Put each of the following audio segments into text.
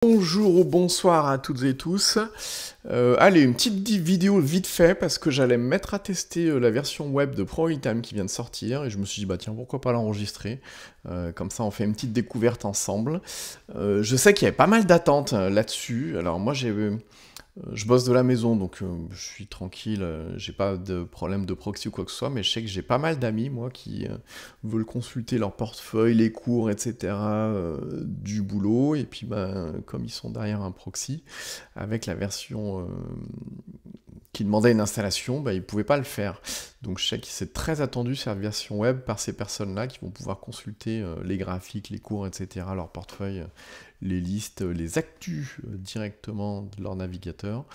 Bonjour ou bonsoir à toutes et tous. Allez, une petite vidéo vite fait parce que j'allais me mettre à tester la version web de ProItem qui vient de sortir et je me suis dit bah tiens pourquoi pas l'enregistrer. Comme ça on fait une petite découverte ensemble. Je sais qu'il y avait pas mal d'attentes là-dessus. Alors moi je bosse de la maison, donc je suis tranquille, j'ai pas de problème de proxy ou quoi que ce soit, mais je sais que j'ai pas mal d'amis, moi, qui veulent consulter leur portefeuille, les cours, etc. Du boulot, et puis comme ils sont derrière un proxy, avec la version qui demandait une installation, ils pouvaient pas le faire. Donc je sais que c'est très attendu cette version web par ces personnes-là qui vont pouvoir consulter les graphiques, les cours, etc., leur portefeuille, les listes, les actus directement de leur navigateur,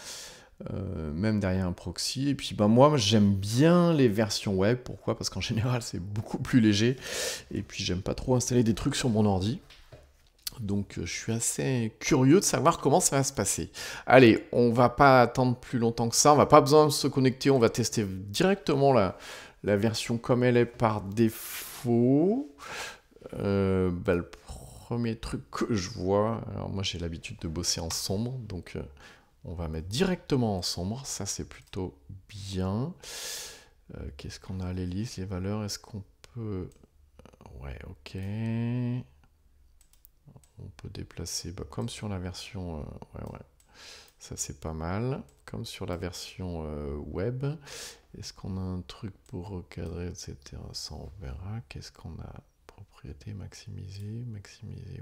même derrière un proxy. Et puis moi j'aime bien les versions web, pourquoi? Parce qu'en général c'est beaucoup plus léger, et puis j'aime pas trop installer des trucs sur mon ordi. Donc je suis assez curieux de savoir comment ça va se passer. Allez, on va pas attendre plus longtemps que ça, on va pas besoin de se connecter, on va tester directement la version comme elle est par défaut. Le premier truc que je vois, alors moi j'ai l'habitude de bosser en sombre, donc on va mettre directement en sombre, ça c'est plutôt bien. Qu'est-ce qu'on a, les listes, les valeurs, est-ce qu'on peut... Ouais, ok. On peut déplacer, comme sur la version... ouais, ça c'est pas mal. Comme sur la version web. Est-ce qu'on a un truc pour recadrer, etc. Ça on verra. Qu'est-ce qu'on a? Propriété maximiser,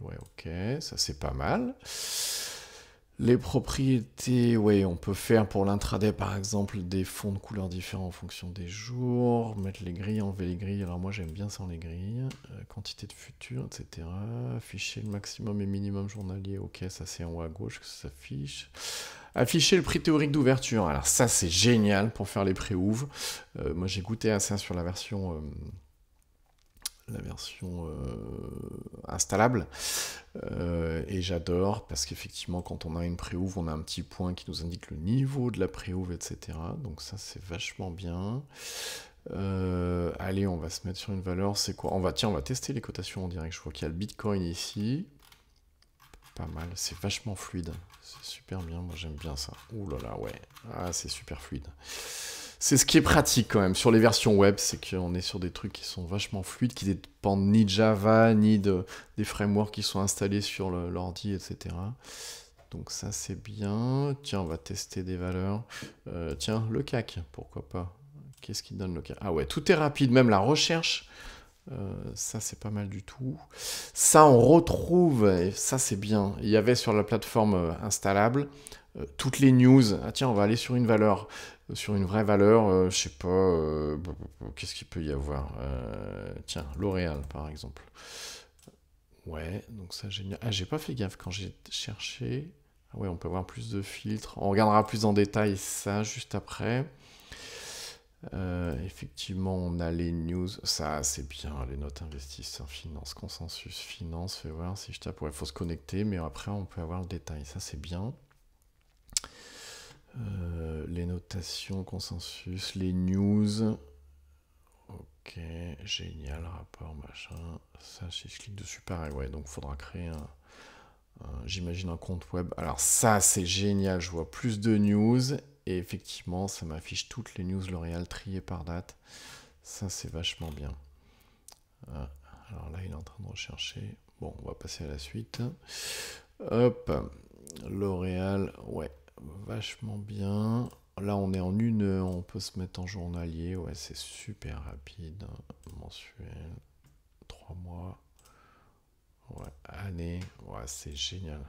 ouais, ok, ça c'est pas mal. Les propriétés, ouais, on peut faire pour l'intraday par exemple des fonds de couleurs différents en fonction des jours, mettre les grilles, enlever les grilles, alors moi j'aime bien sans les grilles, quantité de futur, etc. Afficher le maximum et minimum journalier, ok, ça c'est en haut à gauche que ça s'affiche. Afficher le prix théorique d'ouverture, alors ça c'est génial pour faire les pré-ouv. Moi j'ai goûté à ça sur la version installable, et j'adore parce qu'effectivement quand on a une pré-ouv on a un petit point qui nous indique le niveau de la pré-ouv, etc. Donc ça c'est vachement bien. Allez, on va se mettre sur une valeur, c'est quoi? On va tester les cotations en direct. Je vois qu'il y a le Bitcoin ici, pas mal, c'est vachement fluide, c'est super bien, moi j'aime bien ça. Ouh là là, ouais, c'est super fluide. C'est ce qui est pratique quand même sur les versions web, c'est qu'on est sur des trucs qui sont vachement fluides, qui dépendent ni de Java, ni des frameworks qui sont installés sur l'ordi, etc. Donc ça c'est bien. Tiens, on va tester des valeurs. Tiens, le CAC, pourquoi pas. Qu'est-ce qui donne le CAC? Ah ouais, tout est rapide, même la recherche. Ça c'est pas mal du tout. Ça on retrouve, et ça c'est bien, il y avait sur la plateforme installable toutes les news. Ah tiens, on va aller sur une valeur, sur une vraie valeur, je sais pas, qu'est-ce qu'il peut y avoir, tiens, L'Oréal par exemple. Ouais, donc ça génial. Ah, j'ai pas fait gaffe quand j'ai cherché. Ah ouais, on peut avoir plus de filtres. On regardera plus en détail ça juste après. Effectivement, on a les news, ça c'est bien, les notes investisseurs, finance, consensus, finance, fais voir si je tape, ouais, faut se connecter, mais après on peut avoir le détail, ça c'est bien. Les notations, consensus, les news, ok, génial, rapport, machin, ça si je clique dessus, pareil, ouais, donc il faudra créer j'imagine un compte web. Alors ça c'est génial, je vois plus de news. Et effectivement, ça m'affiche toutes les news L'Oréal triées par date. Ça, c'est vachement bien. Alors là, il est en train de rechercher. Bon, on va passer à la suite. Hop, L'Oréal, ouais, vachement bien. Là, on est en 1 heure, on peut se mettre en journalier. Ouais, c'est super rapide. Mensuel, 3 mois. Ouais, année. Ouais, c'est génial.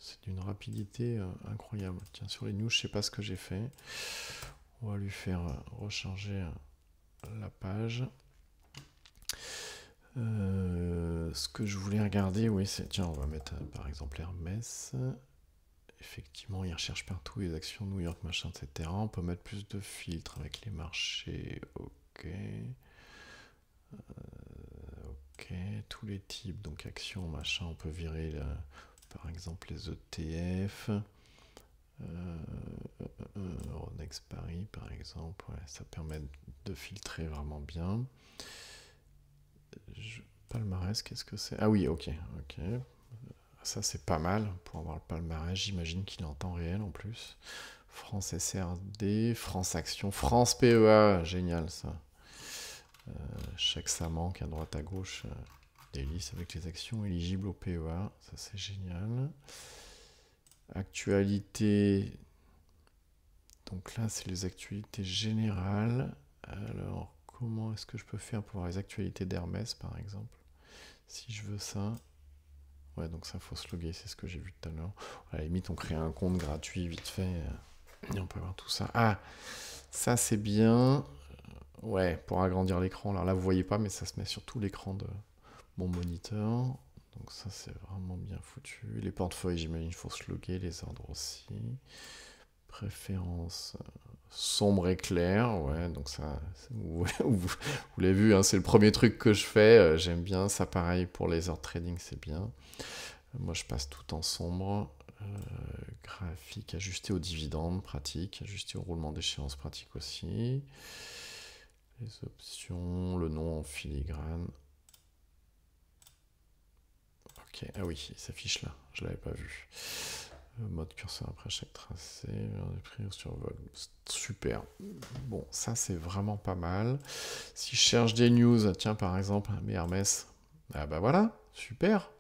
C'est d'une rapidité incroyable. Tiens, sur les news, je sais pas ce que j'ai fait. On va lui faire recharger la page. Ce que je voulais regarder, oui, c'est... Tiens, on va mettre par exemple Hermès. Effectivement, il recherche partout les actions New York, machin, etc. On peut mettre plus de filtres avec les marchés. Ok. Ok, tous les types, donc actions, machin, on peut virer par exemple les ETF. Euronext Paris par exemple, ouais, ça permet de filtrer vraiment bien. Palmarès, qu'est-ce que c'est? Ah oui, ok. Ça, c'est pas mal pour avoir le palmarès. J'imagine qu'il est en temps réel en plus. France SRD, France Action, France PEA. Génial, ça. Chaque ça manque à droite à gauche des listes avec les actions éligibles au PEA. Ça, c'est génial. Actualité. Donc là, c'est les actualités générales. Alors, comment est-ce que je peux faire pour avoir les actualités d'Hermès, par exemple? Si je veux ça. Ouais, donc ça, faut se loguer, c'est ce que j'ai vu tout à l'heure. À la limite, on crée un compte gratuit, vite fait, et on peut voir tout ça. Ah, ça, c'est bien. Ouais, pour agrandir l'écran. Alors là, vous voyez pas, mais ça se met sur tout l'écran de mon moniteur. Donc ça, c'est vraiment bien foutu. Les portefeuilles, j'imagine, il faut se loguer. Les ordres aussi. Préférences sombre et clair. Ouais, donc ça, vous l'avez vu, hein, c'est le premier truc que je fais. J'aime bien ça, pareil, pour les ordres trading, c'est bien. Moi, je passe tout en sombre. Graphique ajusté aux dividendes, pratique. Ajusté au roulement d'échéance, pratique aussi. Les options, le nom en filigrane. Ok, ah oui, il s'affiche là, je l'avais pas vu. Mode curseur après chaque tracé, des prix au survol. Super. Bon, ça c'est vraiment pas mal. Si je cherche des news, tiens par exemple, mais Hermès, ah bah voilà, super.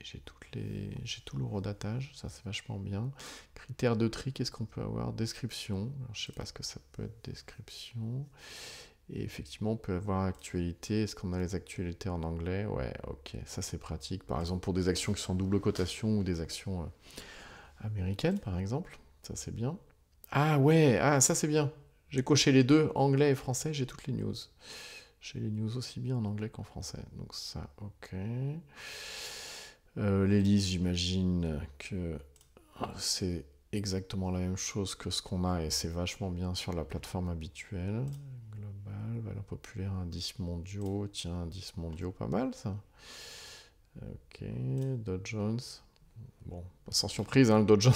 J'ai tout l'horodatage, ça c'est vachement bien. Critères de tri, qu'est-ce qu'on peut avoir? Description, alors, je sais pas ce que ça peut être, description. Et effectivement, on peut avoir actualité. Est-ce qu'on a les actualités en anglais? Ouais, ok, ça c'est pratique. Par exemple, pour des actions qui sont en double cotation ou des actions américaines, par exemple. Ça c'est bien. Ah ouais, ah ça c'est bien. J'ai coché les deux, anglais et français, j'ai toutes les news. J'ai les news aussi bien en anglais qu'en français. Donc ça, ok. Les listes, j'imagine que c'est exactement la même chose que ce qu'on a et c'est vachement bien sur la plateforme habituelle. Global, valeur populaire, indices mondiaux. Tiens, indices mondiaux, pas mal ça. Ok, Dow Jones. Bon, sans surprise, hein, le Dow Jones,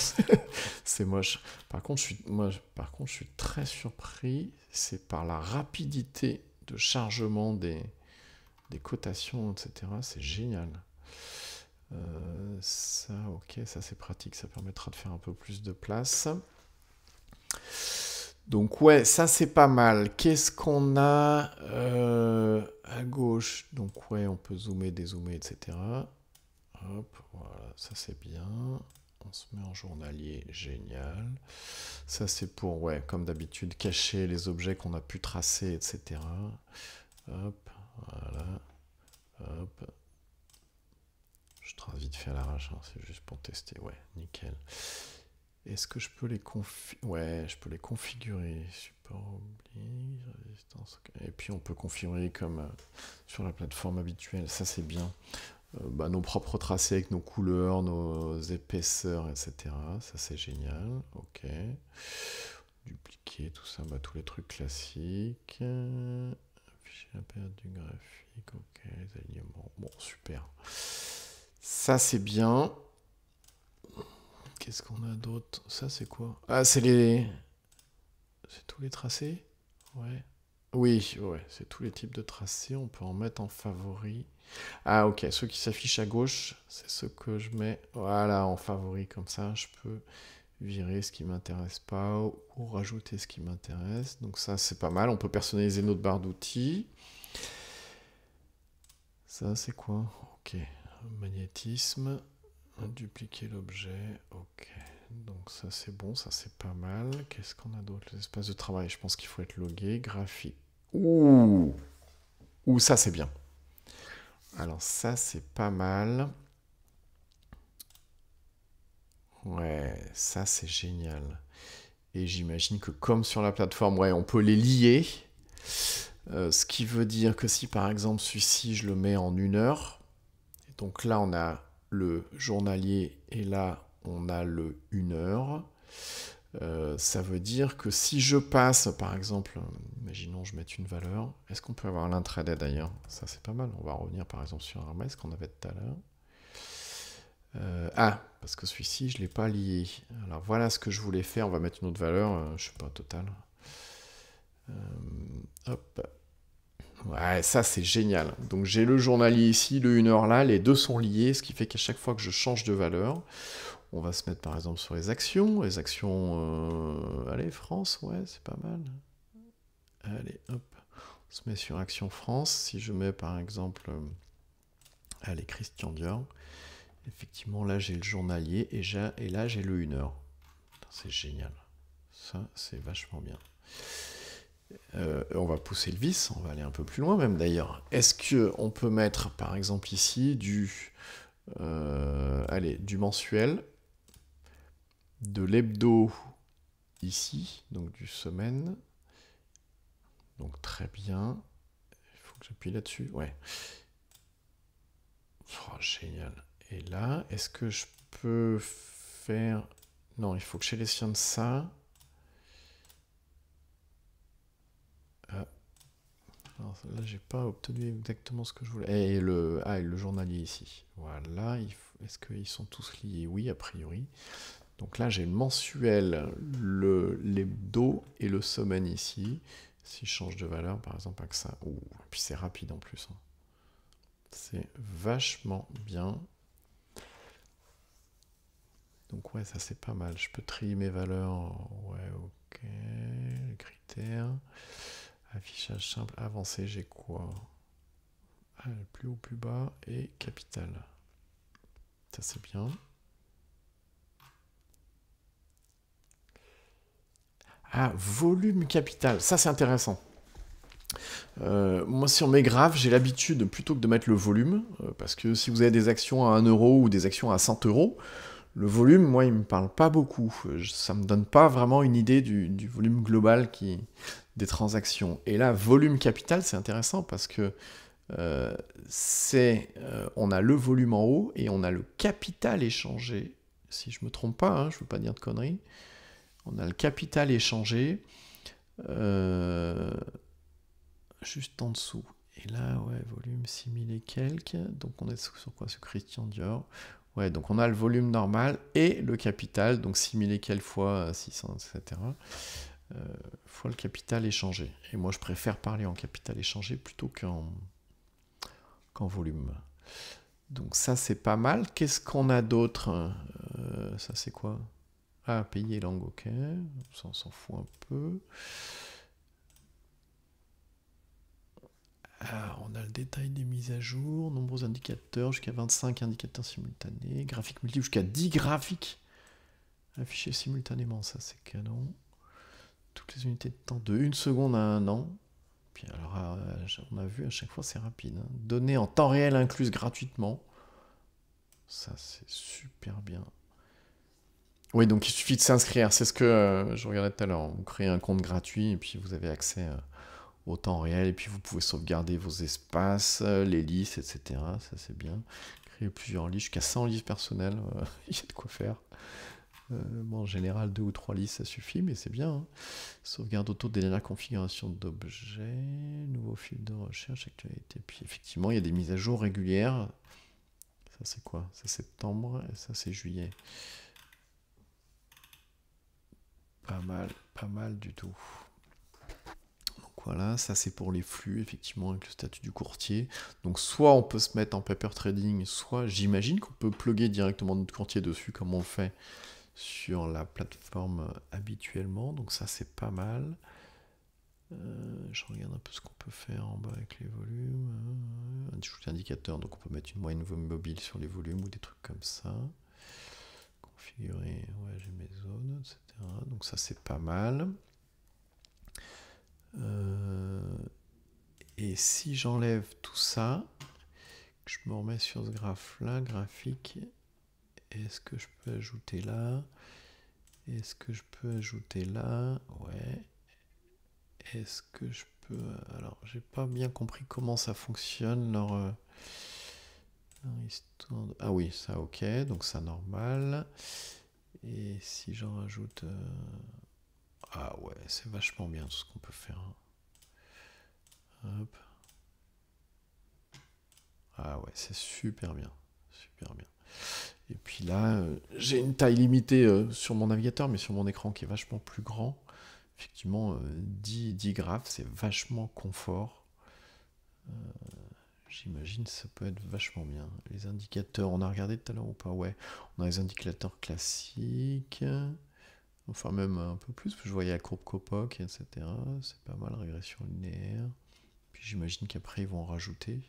c'est moche. Par contre, je suis très surpris, c'est par la rapidité de chargement des cotations, etc. C'est génial. Ça, ok, ça c'est pratique, ça permettra de faire un peu plus de place. Donc ouais, ça c'est pas mal. Qu'est-ce qu'on a à gauche? Donc ouais, on peut zoomer, dézoomer, etc. Hop, voilà, ça c'est bien. On se met en journalier, génial. Ça c'est pour, ouais, comme d'habitude, cacher les objets qu'on a pu tracer, etc. Hop, voilà. Hop. Je trace vite fait à l'arrache, hein, c'est juste pour tester. Ouais, nickel. Est-ce que je peux les configurer? Ouais, je peux les configurer. Support oblige, résistance. Et puis on peut configurer comme sur la plateforme habituelle. Ça c'est bien. Nos propres tracés avec nos couleurs, nos épaisseurs, etc. Ça c'est génial. Ok. Dupliquer tout ça, tous les trucs classiques. Afficher la période du graphique. Ok, les alignements. Bon, super. Ça c'est bien. Qu'est-ce qu'on a d'autre? Ça c'est quoi? Ah, c'est tous les tracés? Ouais. Oui, ouais, c'est tous les types de tracés. On peut en mettre en favori. Ah ok, ceux qui s'affichent à gauche, c'est ceux que je mets, voilà, en favori, comme ça je peux virer ce qui m'intéresse pas ou rajouter ce qui m'intéresse. Donc ça c'est pas mal, on peut personnaliser notre barre d'outils. Ça c'est quoi? Ok, magnétisme, dupliquer l'objet, ok. Donc ça c'est bon, ça c'est pas mal. Qu'est-ce qu'on a d'autre? Les espaces de travail, je pense qu'il faut être logué. Graphique. Ouh, ça c'est bien. Alors ça c'est pas mal. Ouais, ça c'est génial. Et j'imagine que comme sur la plateforme, ouais, on peut les lier. Ce qui veut dire que si par exemple celui-ci je le mets en 1 heure, donc là on a le journalier et là on a le 1 heure. Ça veut dire que si je passe, par exemple, imaginons je mette une valeur, est-ce qu'on peut avoir l'intraday d'ailleurs? Ça c'est pas mal, on va revenir par exemple sur Hermès qu'on avait tout à l'heure. Parce que celui-ci je ne l'ai pas lié. Alors voilà ce que je voulais faire, on va mettre une autre valeur, je sais pas, total. Hop. Ouais, ça c'est génial. Donc j'ai le journalier ici, le 1 heure là, les deux sont liés, ce qui fait qu'à chaque fois que je change de valeur, on va se mettre par exemple sur les actions. Les actions, allez, France, ouais, c'est pas mal. Allez, hop, on se met sur Action France. Si je mets par exemple, allez, Christian Dior, effectivement là j'ai le journalier et là j'ai le 1 heure. C'est génial. Ça, c'est vachement bien. On va pousser le vice, on va aller un peu plus loin même d'ailleurs. Est-ce qu'on peut mettre par exemple ici allez, du mensuel, de l'hebdo ici, donc du semaine. Donc très bien. Il faut que j'appuie là-dessus. Ouais. Oh, génial. Et là, est-ce que je peux faire... Non, il faut que je sélectionne ça. Alors, là, j'ai pas obtenu exactement ce que je voulais. Et le journalier ici. Voilà. Est-ce qu'ils sont tous liés? Oui, a priori. Donc là, j'ai le mensuel, l'hebdo et le semaine ici. Si je change de valeur, par exemple, avec ça. Ouh, puis c'est rapide en plus. Hein. C'est vachement bien. Donc ouais, ça c'est pas mal. Je peux trier mes valeurs. Ouais, ok. Les critères. Affichage simple, avancé, j'ai quoi? Plus haut, plus bas et capital. Ça c'est bien. Ah, volume capital. Ça c'est intéressant. Moi, si on met graph, j'ai l'habitude plutôt que de mettre le volume, parce que si vous avez des actions à 1 euro ou des actions à 100 euros, le volume, moi, il me parle pas beaucoup. Ça me donne pas vraiment une idée du volume global des transactions. Et là, volume capital, c'est intéressant parce que on a le volume en haut et on a le capital échangé. Si je me trompe pas, hein, je veux pas dire de conneries. On a le capital échangé. Juste en dessous. Et là, ouais, volume 6000 et quelques. Donc on est sur quoi? Sur Christian Dior. Ouais, donc on a le volume normal et le capital, donc 6000 et quelques fois 600, etc. Fois le capital échangé. Et moi, je préfère parler en capital échangé plutôt qu'en volume. Donc ça, c'est pas mal. Qu'est-ce qu'on a d'autre? Ça, c'est quoi? Ah, pays et langue, ok. Ça, on s'en fout un peu. Alors, on a le détail des mises à jour, nombreux indicateurs, jusqu'à 25 indicateurs simultanés, graphiques multiples, jusqu'à 10 graphiques affichés simultanément, ça c'est canon. Toutes les unités de temps de 1 seconde à 1 an. Puis alors, on a vu à chaque fois c'est rapide. Hein. Données en temps réel incluses gratuitement. Ça c'est super bien. Oui, donc il suffit de s'inscrire, c'est ce que je regardais tout à l'heure. Vous créez un compte gratuit et puis vous avez accès au temps réel, et puis vous pouvez sauvegarder vos espaces, les listes, etc. Ça c'est bien. Créer plusieurs listes, jusqu'à 100 listes personnelles, il y a de quoi faire. Bon, en général, 2 ou 3 listes, ça suffit, mais c'est bien. Hein. Sauvegarde autour des dernières configurations d'objets, nouveau fil de recherche, actualité. Puis effectivement, il y a des mises à jour régulières. Ça c'est quoi? C'est septembre, et ça c'est juillet. Pas mal du tout. Voilà, ça c'est pour les flux, effectivement, avec le statut du courtier. Donc soit on peut se mettre en paper trading, soit j'imagine qu'on peut plugger directement notre courtier dessus, comme on le fait sur la plateforme habituellement. Donc ça c'est pas mal. Je regarde un peu ce qu'on peut faire en bas avec les volumes. Un indicateur, donc on peut mettre une moyenne mobile sur les volumes ou des trucs comme ça. Configurer, ouais, j'ai mes zones, etc. Donc ça c'est pas mal. Et si j'enlève tout ça, que je me remets sur ce graphe-là, graphique, est-ce que je peux ajouter là? Est-ce que je peux ajouter là? Ouais. Est-ce que je peux... Alors, j'ai pas bien compris comment ça fonctionne, leur... Ah oui, ça, ok, donc ça, normal. Et si j'en rajoute... Ah ouais, c'est vachement bien tout ce qu'on peut faire. Hop. Ah ouais, c'est super bien. Super bien. Et puis là, j'ai une taille limitée sur mon navigateur, mais sur mon écran qui est vachement plus grand. Effectivement, 10 graphes, c'est vachement confort. J'imagine que ça peut être vachement bien. Les indicateurs, on a regardé tout à l'heure ou pas? Ouais, on a les indicateurs classiques. Enfin, même un peu plus, parce que je voyais la courbe Kopok, etc. C'est pas mal, régression linéaire. Puis j'imagine qu'après, ils vont en rajouter.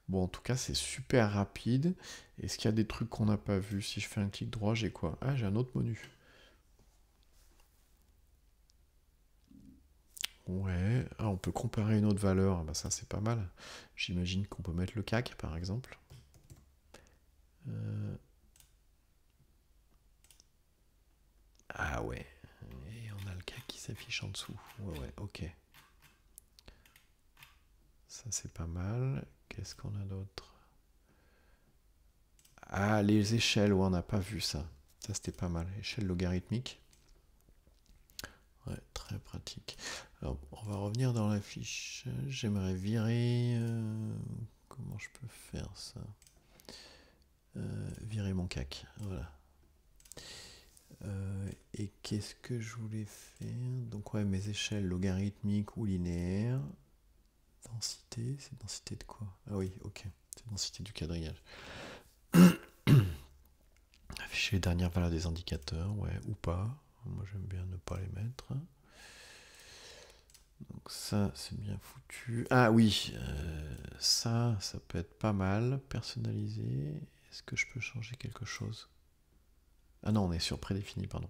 Bon, en tout cas, c'est super rapide. Est-ce qu'il y a des trucs qu'on n'a pas vus? Si je fais un clic droit, j'ai quoi? Ah, j'ai un autre menu. Ouais, ah, on peut comparer une autre valeur. Ah bah ça, c'est pas mal. J'imagine qu'on peut mettre le CAC, par exemple. Ah ouais. Et on a le CAC qui s'affiche en dessous. Ouais, ouais, ok. Ça, c'est pas mal. Qu'est-ce qu'on a d'autre? Ah, les échelles, ouais, on n'a pas vu ça. Ça, c'était pas mal. Échelle logarithmique. Ouais, très pratique. Alors, on va revenir dans la fiche. J'aimerais virer... comment je peux faire ça? Virer mon CAC. Voilà. Et qu'est-ce que je voulais faire? Donc, ouais, mes échelles logarithmiques ou linéaires. Densité, c'est densité de quoi? Ah oui, ok. C'est densité du quadrillage. Afficher les dernières valeurs des indicateurs, ouais, ou pas. Moi, j'aime bien ne pas les mettre. Donc ça, c'est bien foutu. Ah oui, ça peut être pas mal. Personnalisé. Est-ce que je peux changer quelque chose? Ah non, on est sur prédéfini, pardon.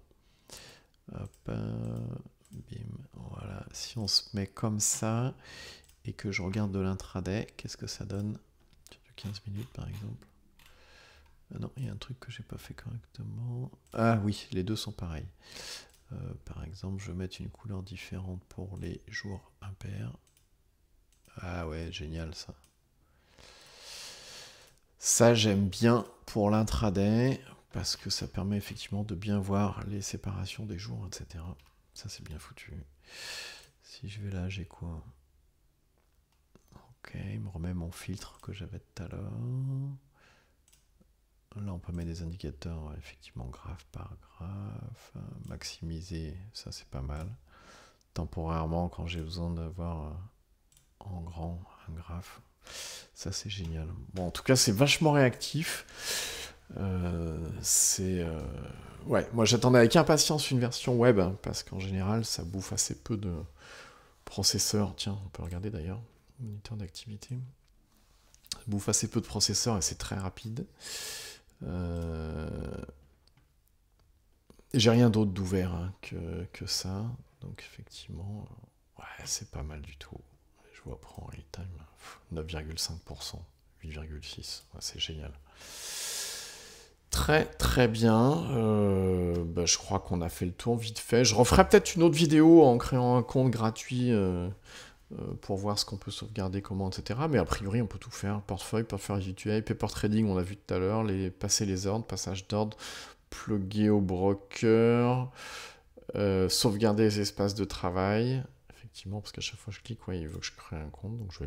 Hop, bim, voilà. Si on se met comme ça et que je regarde de l'intraday, qu'est-ce que ça donne? Sur 15 minutes, par exemple. Ah non, il y a un truc que j'ai pas fait correctement. Ah oui, les deux sont pareils. Par exemple, je vais mettre une couleur différente pour les jours impairs. Ah ouais, génial ça. Ça, j'aime bien pour l'intraday, parce que ça permet effectivement de bien voir les séparations des jours, etc. Ça, c'est bien foutu. Si je vais là, j'ai quoi? Ok, il me remet mon filtre que j'avais tout à l'heure. Là, on peut mettre des indicateurs, effectivement, graphe par graphe. Maximiser, ça c'est pas mal. Temporairement, quand j'ai besoin d'avoir en grand un graphe. Ça, c'est génial. Bon, en tout cas, c'est vachement réactif. Ouais, moi, j'attendais avec impatience une version web, hein, parce qu'en général, ça bouffe assez peu de processeurs. Tiens, on peut regarder d'ailleurs. Moniteur d'activité. Ça bouffe assez peu de processeurs et c'est très rapide. J'ai rien d'autre d'ouvert hein, que ça. Donc effectivement, ouais, c'est pas mal du tout. Je vois prend Real-Time 9,5%, 8,6%. Ouais, c'est génial. Très très bien. Bah, je crois qu'on a fait le tour vite fait. Je referai peut-être une autre vidéo en créant un compte gratuit pour voir ce qu'on peut sauvegarder, comment, etc. Mais a priori, on peut tout faire. Portefeuille, portefeuille UTI, paper trading, on l'a vu tout à l'heure, passer les ordres, passage d'ordre, plugger au broker, sauvegarder les espaces de travail. Effectivement, parce qu'à chaque fois que je clique, ouais, il veut que je crée un compte, donc je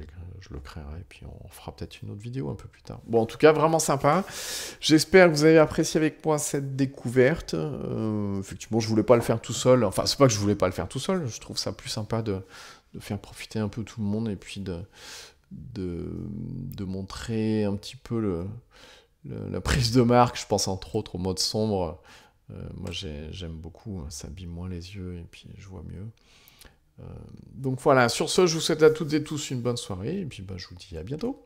le créerai, et puis on fera peut-être une autre vidéo un peu plus tard. Bon, en tout cas, vraiment sympa. J'espère que vous avez apprécié avec moi cette découverte. Effectivement, je voulais pas le faire tout seul. Enfin, c'est pas que je voulais pas le faire tout seul, je trouve ça plus sympa de faire profiter un peu tout le monde, et puis de montrer un petit peu la prise de marque. Je pense entre autres au mode sombre. Moi, j'aime beaucoup, ça abîme moins les yeux, et puis je vois mieux. Donc voilà, sur ce, je vous souhaite à toutes et tous une bonne soirée, et puis je vous dis à bientôt.